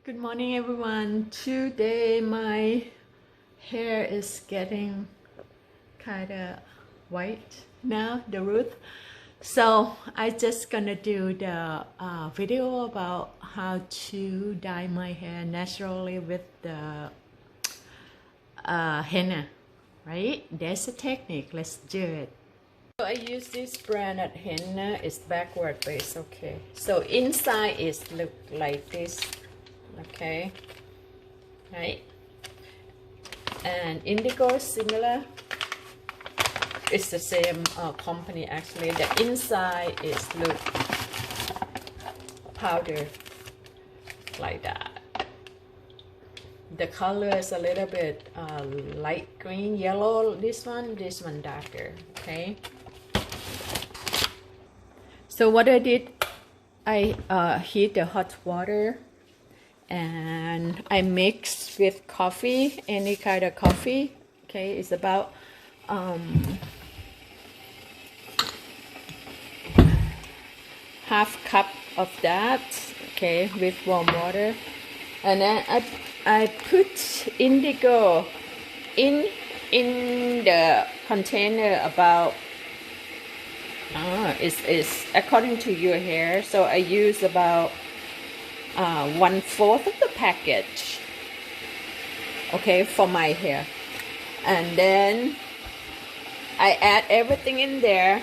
Good morning, everyone. Today my hair is getting kind of white now, the root. So I just gonna do the video about how to dye my hair naturally with the henna, right? There's a technique. Let's do it. So I use this brand at Henna. It's backward, but it's okay. So inside is look like this. Okay, right, and Indigo is similar. It's the same company actually. The inside is look powder like that. The color is a little bit light green, yellow. This one darker. Okay. So what I did, I heat the hot water. And I mix with coffee, any kind of coffee. Okay, it's about half cup of that. Okay, with warm water, and then I put indigo in the container about it's according to your hair. So I use about 1/4 of the package, okay, for my hair. And then I add everything in there: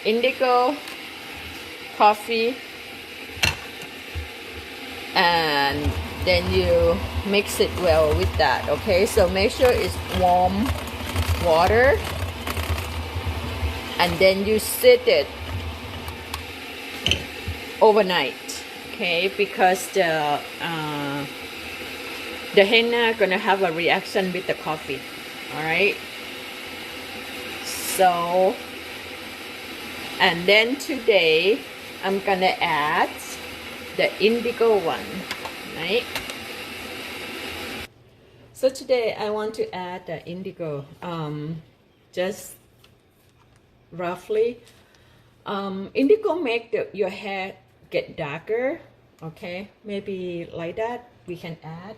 indigo, coffee, and then you mix it well with that. Okay, so make sure it's warm water, and then you sit it overnight. Okay, because the henna gonna have a reaction with the coffee. All right. So, and then today I'm gonna add the indigo one, right? So today I want to add the indigo, just roughly. Indigo make your hair get darker. Okay, maybe like that we can add.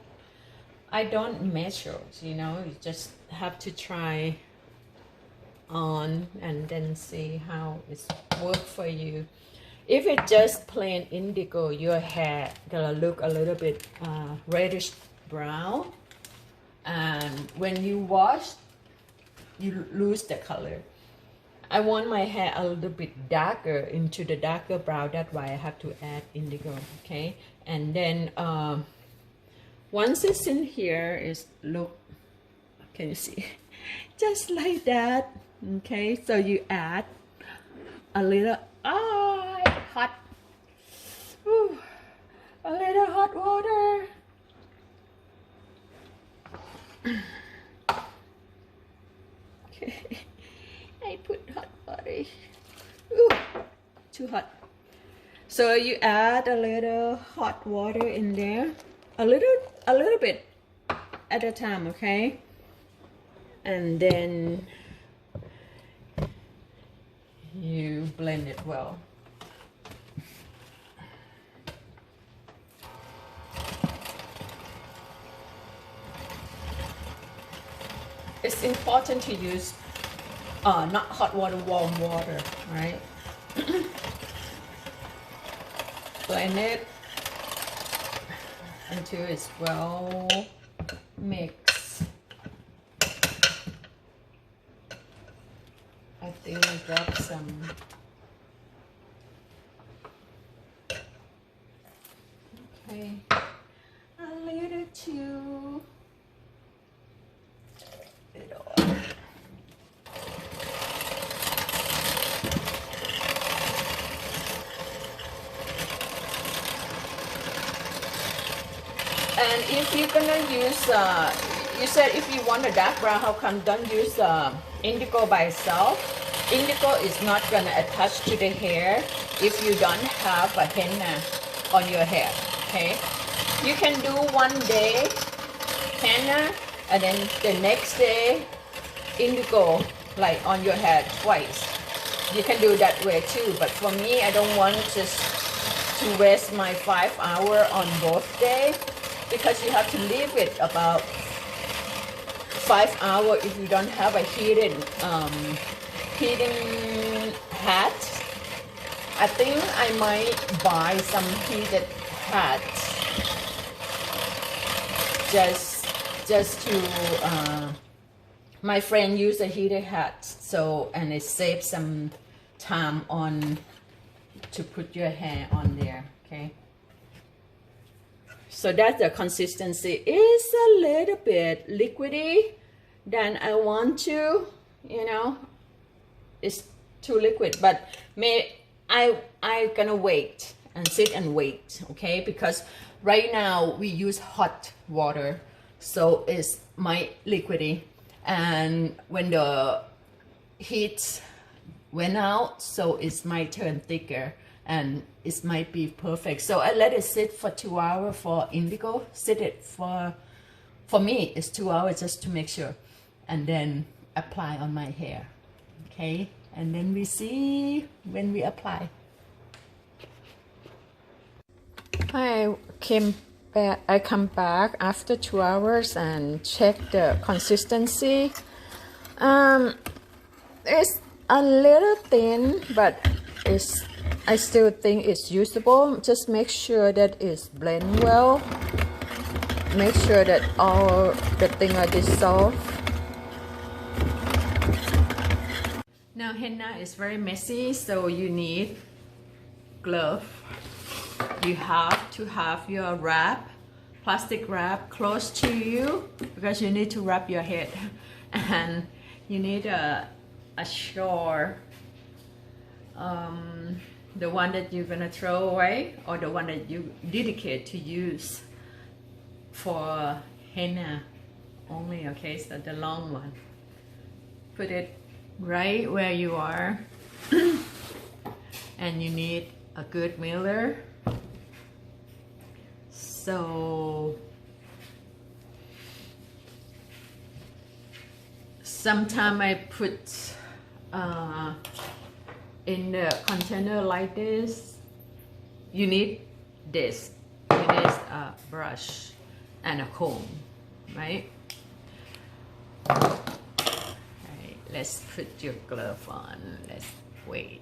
I don't measure, you know, you just have to try on and then see how it's work for you. If it's just plain indigo, your hair gonna look a little bit reddish brown, and when you wash you lose the color. I want my hair a little bit darker, into the darker brown. That's why I have to add indigo. Okay, and then once it's in here, is look, can you see? Just like that. Okay, so you add a little hot, a little hot water. Okay. I put hot water. Ooh, too hot. So you add a little hot water in there, a little bit at a time, okay? And then you blend it well. It's important to use not hot water, warm water, right? Blend it until it's well mixed. I think I got some. Okay, a little too. And if you're gonna use, you said if you want a dark brown, how come don't use indigo by itself? Indigo is not gonna attach to the hair if you don't have a henna on your hair. Okay, you can do one day henna, and then the next day indigo, like on your hair twice. You can do that way too, but for me, I don't want just to waste my 5 hours on both days, because you have to leave it about 5 hours if you don't have a heating hat. I think I might buy some heated hat just to my friend used a heated hat, so, and it saves some time on to put your hair on there. Okay, so that's the consistency. Is a little bit liquidy than I want to, you know, it's too liquid, but I gonna wait and sit and wait, okay, because right now we use hot water, so it's my liquidy, and when the heat went out, so it's my turn thicker, and it might be perfect. So I let it sit for 2 hours. For Indigo, sit it for me it's 2 hours just to make sure, and then apply on my hair. Okay, and then we see when we apply. I come back after 2 hours and check the consistency. It's a little thin, but I still think it's usable. Just make sure that it's blend well. Make sure that all the things are dissolved. Now henna is very messy, so you need glove. You have to have your wrap, plastic wrap, close to you, because you need to wrap your head, and you need a shawl, the one that you're gonna throw away, or the one that you dedicate to use for henna only. Okay, so the long one, put it right where you are. And you need a good mirror. So sometimes I put in the container like this. You need this. You need a brush and a comb, right? Right, let's put your glove on. Let's wait.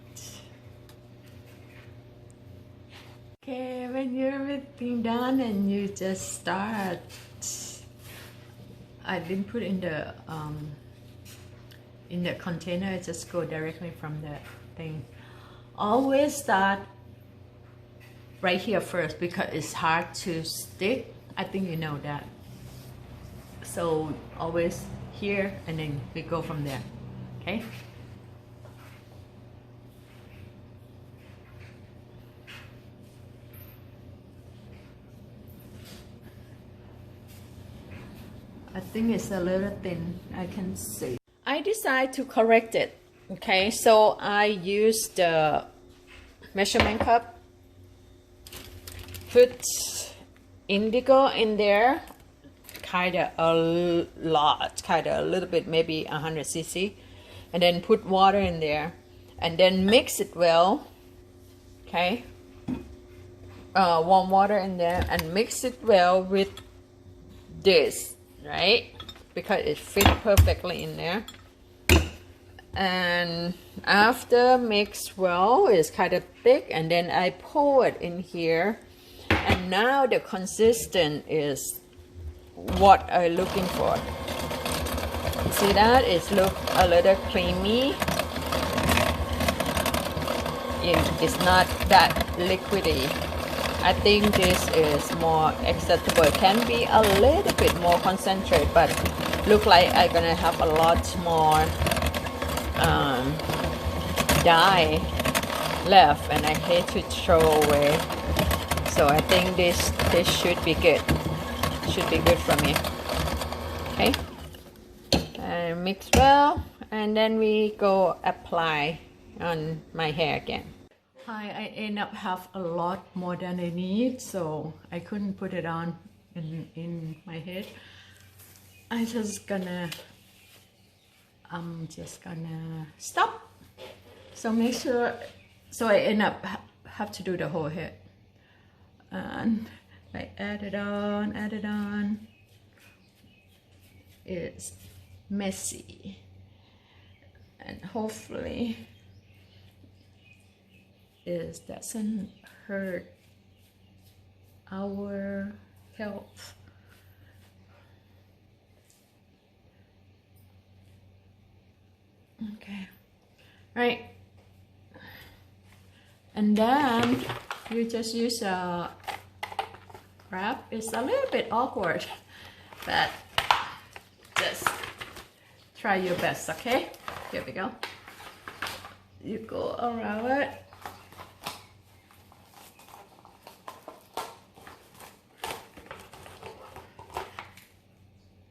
Okay, when you're everything done and you just start. I didn't put in the container. I just go directly from the thing. Always start right here first, because it's hard to stick. I think you know that. So always here, and then we go from there. Okay. I think it's a little thin, I can see. I decide to correct it. Okay, so I use the measurement cup, put indigo in there, kinda a lot, kinda a little bit, maybe 100 cc, and then put water in there, and then mix it well. Okay, warm water in there, and mix it well with this. Right, because it fits perfectly in there. And after mix well, it's kind of thick, and then I pour it in here, and now the consistent is what I'm looking for. See that? It's look a little creamy. It's not that liquidy. I think this is more acceptable. It can be a little bit more concentrated, but look like I'm gonna have a lot more dye left, and I hate to throw away. So I think this should be good. Should be good for me. Okay, and mix well, and then we go apply on my hair again. I end up have a lot more than I need, so I couldn't put it on in my head. I'm just gonna stop. So make sure, so I end up have to do the whole head. and I add it on. It's messy, and hopefully it doesn't hurt our health. Okay, right, and then you just use a wrap. It's a little bit awkward, but just try your best. Okay, here we go. You go around it.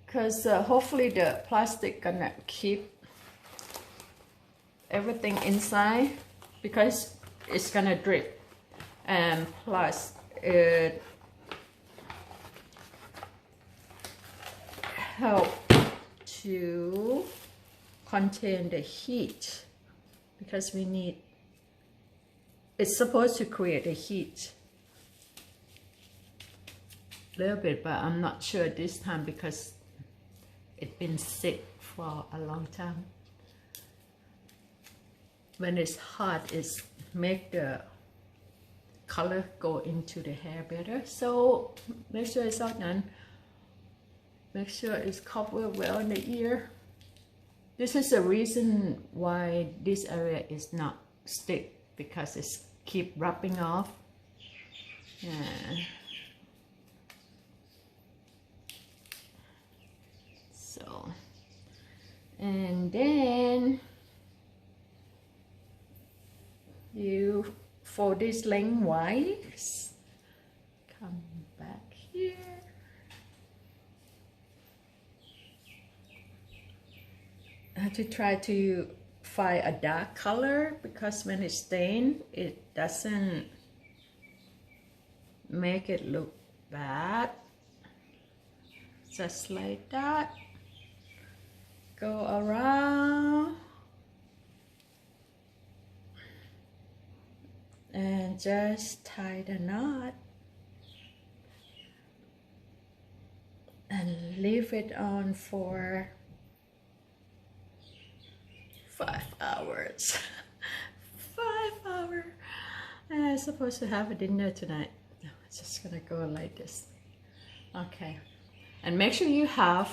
Because hopefully the plastic gonna keep everything inside, because it's gonna drip, and plus it help to contain the heat, because we need, it's supposed to create the heat a little bit, but I'm not sure this time because it's been sit for a long time. When it's hot, it's make the color go into the hair better. So make sure it's all done. Make sure it's covered well in the ear. This is the reason why this area is not stick, because it's keep rubbing off. Yeah. So, and then you fold this lengthwise, come back here, I have to try to find a dark color, because when it's stained, it doesn't make it look bad. Just like that. Go around and just tie the knot and leave it on for 5 hours. 5 hours. I'm supposed to have a dinner tonight. No, it's just gonna go like this. Okay, and make sure you have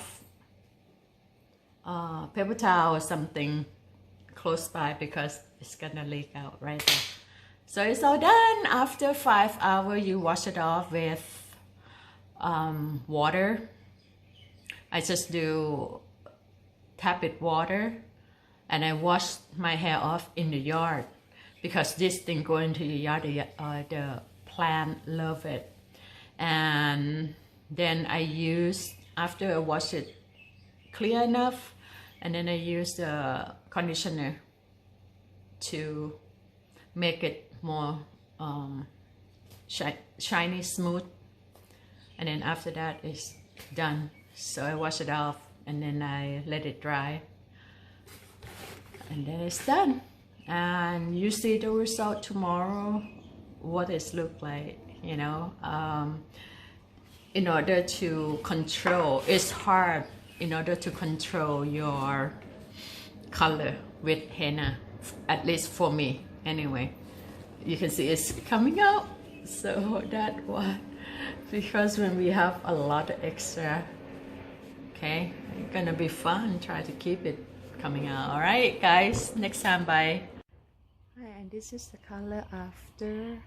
paper towel or something close by, because it's gonna leak out right there. So it's all done. After 5 hours, you wash it off with water. I just do tap it water, and I wash my hair off in the yard, because this thing go into the yard, the plant love it. And then I use, after I wash it clear enough, and then I use the conditioner to make it more shiny, smooth, and then after that it's done. So I wash it off, and then I let it dry, and then it's done. And you see the result tomorrow, what it look like, you know. In order to control, it's hard in order to control your color with henna, at least for me anyway. You can see it's coming out. So that one, because when we have a lot of extra, okay, it's gonna be fun. Try to keep it coming out. All right, guys, next time, bye. And this is the color after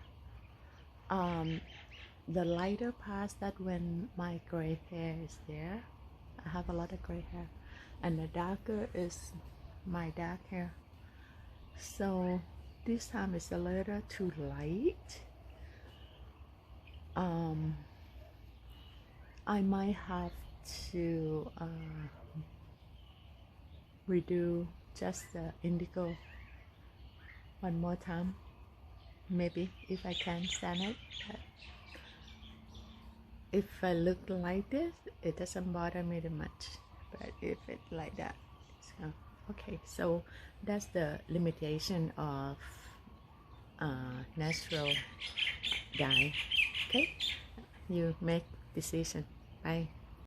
the lighter part, that when my gray hair is there. I have a lot of gray hair, and the darker is my dark hair. So this time it's a little too light. I might have to redo just the indigo one more time, maybe, if I can stand it. But if I look like this, it doesn't bother me that much, but if it's like that, it's okay. So that's the limitation of natural dye. Okay. Okay, you make decision. Bye.